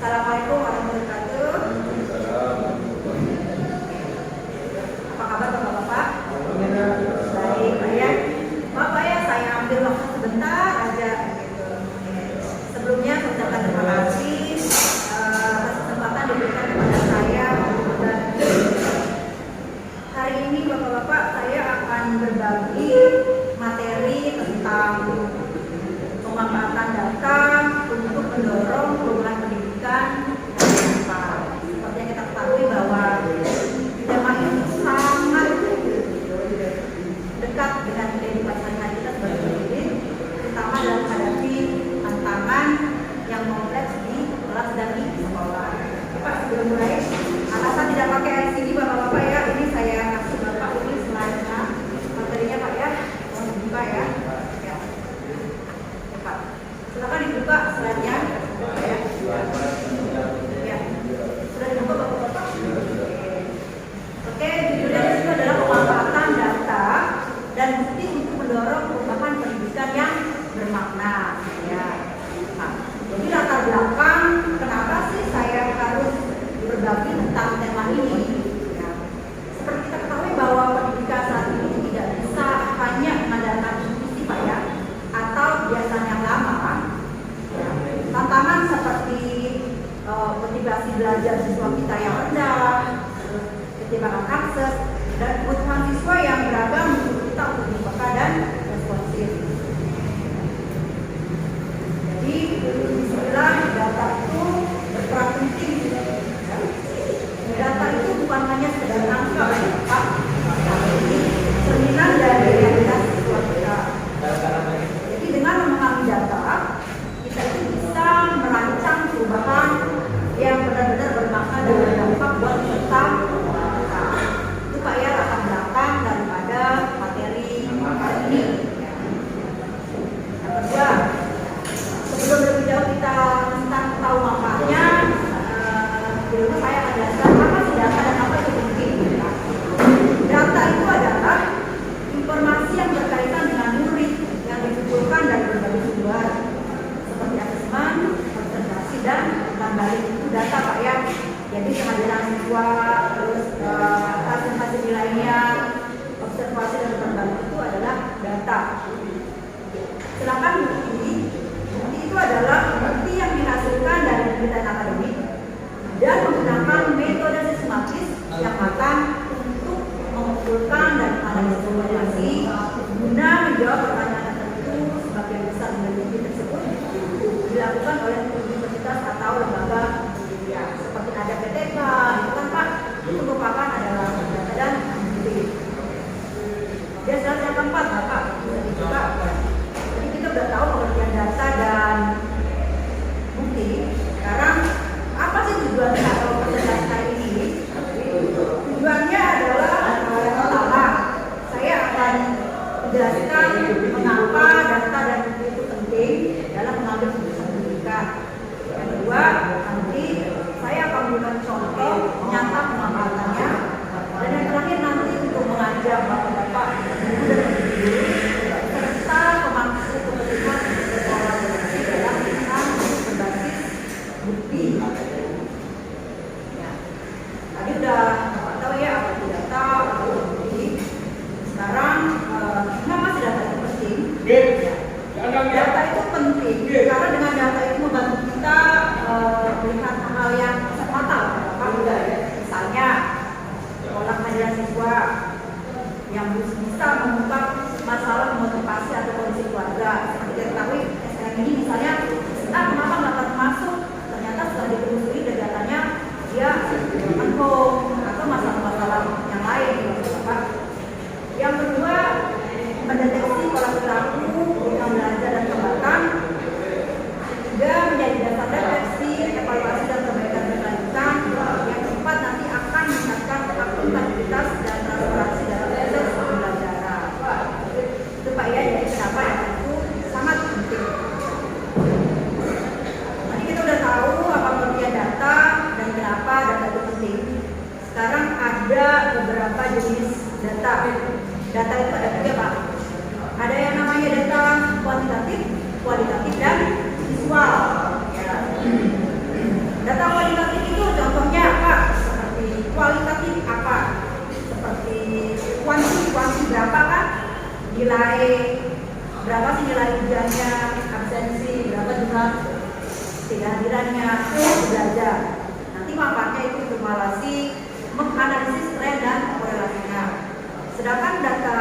Assalamualaikum warahmatullahi wabarakatuh. Apa kabar Bapak-Bapak? Baik, Pak ya. Bapak ya, saya ambil waktu sebentar aja gitu. Sebelumnya saya ucapkan terima kasih atas kesempatan diberikan kepada saya. Dan hari ini Bapak-Bapak, saya akan berbagi materi tentang pemanfaatan data untuk mendorong perubahan pendidikan dan pendidikan. Seperti yang kita ketahui bahwa tema ini sangat dekat dengan kehidupan sehari-hari kita sebagai pendidik, terutama dalam menghadapi tantangan yang kompleks di kelas dan di sekolah. Pak, sebelum mulai, alasan tidak pakai LCD Bapak-Bapak ya, ini saya kasih Bapak ini slide-nya, materinya Pak ya, mohon dibuka ya. Silakan dibuka slide-nya. Ya. Ya. Sudah dibuka Bapak-Bapak? Oke, judulnya itu adalah pemanfaatan data dan bukti untuk mendorong perubahan pendidikan yang bermakna. Ya. Nah, jadi latar belakang kenapa sih saya harus berbagi tentang tema ini? Ya. Seperti kita ketahui bahwa pendidikan saat ini tidak bisa hanya mengandalkan institusi Pak ya, atau biasanya yang lama. Tantangan seperti motivasi belajar siswa kita yang rendah, ketimbangan akses, dan kebutuhan siswa yang beragam untuk kita untuk peka dan responsif. Jadi, istilah data itu berperan penting. Data itu bukan hanya sekedar angka, Pak, tapi cerminan dari realitas siswa kita. Jadi, dengan memahami data, kita itu bisa merancang perubahan yang benar-benar bermakna dan berdampak buat peserta. Itu Pak ya latar belakang daripada materi hari ini. Yang kedua, sebelum lebih jauh kita tentang tahu manfaatnya, dulu saya akan jelaskan apa sih data dan apa itu penting. Data itu adalah informasi yang berkaitan dengan murid yang dikumpulkan dari berbagai sumber seperti asesmen, observasi, dan balik itu data Pak ya. Jadi kehadiran siswa, terus hasil nilainya, observasi dan berbalik itu adalah data. Sedangkan bukti itu adalah bukti yang dihasilkan dari penelitian akademik dan menggunakan metode sistematis yang matang untuk mengumpulkan dan menganalisis informasi guna menjawab pertanyaan tertentu. Sebagian besar dari bukti tersebut dilakukan oleh universitas atau lembaga pendidikan seperti ada PTK, itu kan Pak, itu merupakan adalah data dan bukti. Dia yang keempat Bapak bisa dibuka. Jadi kita sudah tahu pengertian data dan bukti. Sekarang apa sih tujuannya atau presentasi hari ini? Tujuannya adalah yang pertama, saya akan menjelaskan mengapa data dan bukti itu penting dalam mengambil keputusan pendidikan. Yang kedua, nanti saya akan memberikan contoh nyata pemanfaatannya. Dan yang terakhir nanti untuk mengajak Bapak-Bapak guru dan guru serta pemangku kepentingan berkolaborasi dalam pilihan berbasis bukti. Ya. Tadi udah Bapak tahu ya apa itu data, apa itu bukti. Sekarang kenapa sih data itu penting? Ya. Data itu penting karena dengan data itu membantu kita melihat hal yang fatal. Misalnya pola kehadiran siswa yang bisa mengungkap masalah motivasi atau kondisi keluarga. Seperti kita ketahui sekarang ini misalnya kenapa nggak dapat masuk, ternyata setelah ditelusuri dari datanya dia mentok atau masalah-masalah yang lain gitu, Pak. Yang kedua, mendeteksi pola perilaku yang belajar dan kembangkan juga menjadi dasar deteksi, evaluasi dan perbaikan berkelanjutan. Yang keempat nanti akan meningkatkan akuntabilitas dan transparansi dalam proses pembelajaran. Itu Pak ya, jadi kenapa yang itu sangat penting. Tadi kita udah tahu apa pengertian data dan kenapa data itu penting. Sekarang ada beberapa jenis data. Data itu ada tiga Pak. Ada yang namanya data kuantitatif, kualitatif, dan visual. Ya. Data nilai berapa sih nilai ujiannya, absensi, berapa jumlah kehadirannya, belajar. Nanti manfaatnya itu simulasi, menganalisis tren dan korelasinya. Sedangkan data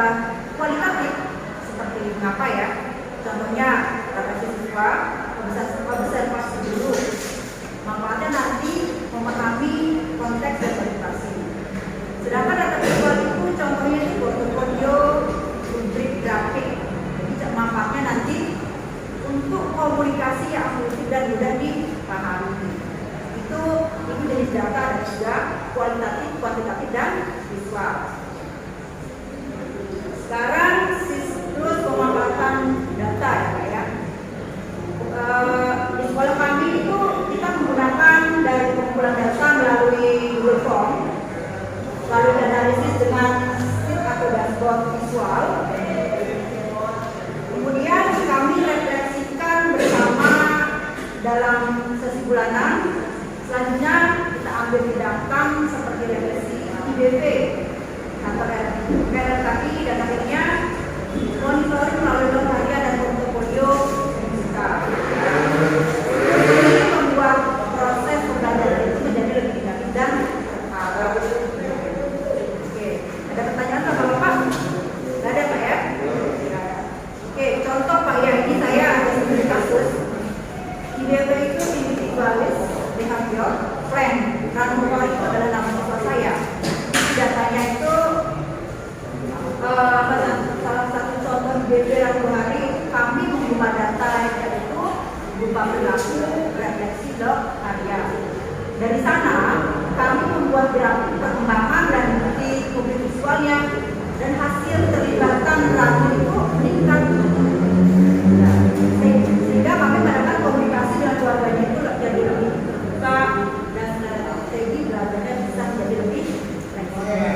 kualitatif seperti mengapa ya? Contohnya data siswa observasi dulu. Manfaatnya nanti memahami konteks dan edukasi. Sedangkan data visual itu contohnya itu portofolio, rubrik, grafik. Jadi manfaatnya nanti untuk komunikasi yang efektif dan mudah dipahami. Itu jenis data ada juga kualitatif, kuantitatif dan visual. Sekarang siklus pemanfaatan data ya Pak ya. Di sekolah kami itu kita menggunakan dari pengumpulan data melalui Google Form, lalu analisis dengan sheet atau dashboard visual. Kemudian kami refleksikan bersama dalam sesi bulanan. Selanjutnya kita ambil tindakan seperti refleksi IBP atau RLKI dan akhirnya monitoring melalui log harian dan portofolio kita. Ini membuat proses pembelajaran itu menjadi lebih dinamis dan terarah. Oke, ada pertanyaan apa Bapak? Tidak ada Pak ya? Oke, contoh Pak ya, ini saya ada studi kasus. IBP itu individualis behavior plan. Ranumor itu adalah nama siswa saya. Datanya itu salah satu contoh IBP Rabu hari kami mengubah data yaitu berupa perilaku, refleksi, log harian. Dari sana kami membuat grafik perkembangan dan bukti publik visualnya dan hasil terlibatan Ranu itu meningkat. Sehingga kami mendapatkan komunikasi dengan keluarganya itu jadi lebih terbuka dan strategi belajarnya bisa menjadi lebih fleksibel.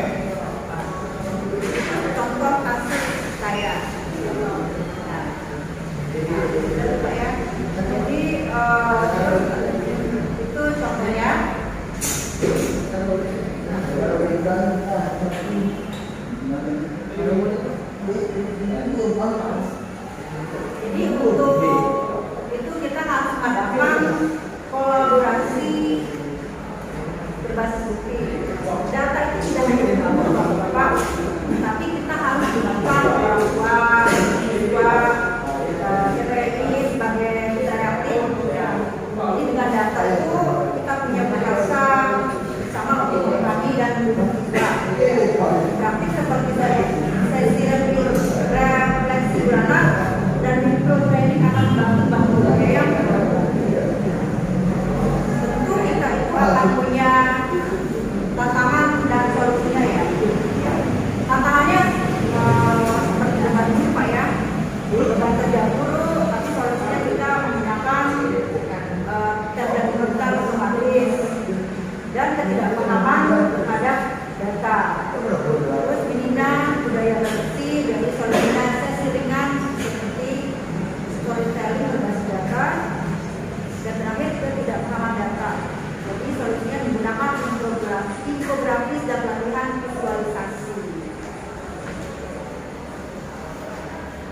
Contoh kasus saya. Jadi itu contohnya. Jadi untuk itu kita harus mengadakan kolaborasi berbasis bukti. Data itu tidak hanya dibangun Bapak, tapi kita harus gunakan orang tua, siswa, KPI sebagai mitra reaktif. Jadi dengan data itu kita punya bahasa bersama untuk kami dan siswa. Praktik seperti sesi review refleksi bulanan dan mikro training akan membantu gaya yang tentu kita itu akan punya tantangan dan solusinya ya. Tantangannya seperti depan ini Pak ya, beban kerja guru, tapi solusinya kita menggunakan teknologi digital otomatis dan ketidakpahaman terhadap data. Terus minimnya budaya bersih, jadi solusinya sesi ringan seperti storytelling berbasis data dan terakhir ketidakpahaman data. Jadi solusinya menggunakan infografis dan pelatihan visualisasi.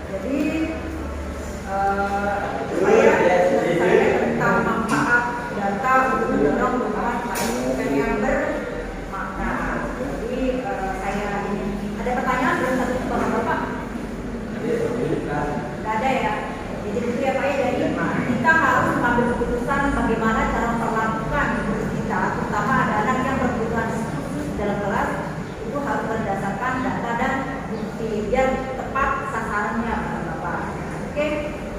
Jadi saya tentang manfaat data untuk mendorong pengembangan pendidikan yang bermakna. Jadi saya ada pertanyaan dari satu Bapak? Tidak ada ya. Jadi itu ya Pak ya. Jadi kita harus mengambil keputusan bagaimana cara memperlakukan kita, terutama ada anak yang berkebutuhan khusus dalam kelas, itu harus berdasarkan data dan bukti biar tepat sasarannya Bapak. Oke,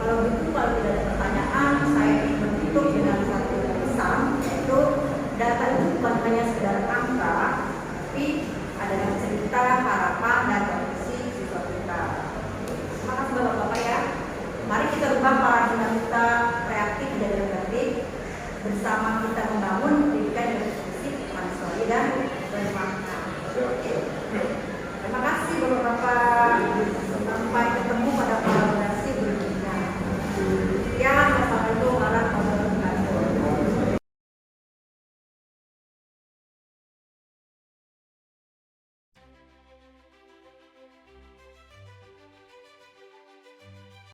kalau gitu kalau tidak ada pertanyaan, saya ingin menutup dengan satu pesan, yaitu data itu bukan hanya sekedar angka, tapi adalah cerita, harapan, dan kondisi siswa kita. Terima kasih Bapak-Bapak ya. Mari kita rubah paradigma kita reaktif dan reflektif. Bersama kita membangun pendidikan yang inklusif, manusiawi dan bermakna. Terima kasih Bapak-Bapak.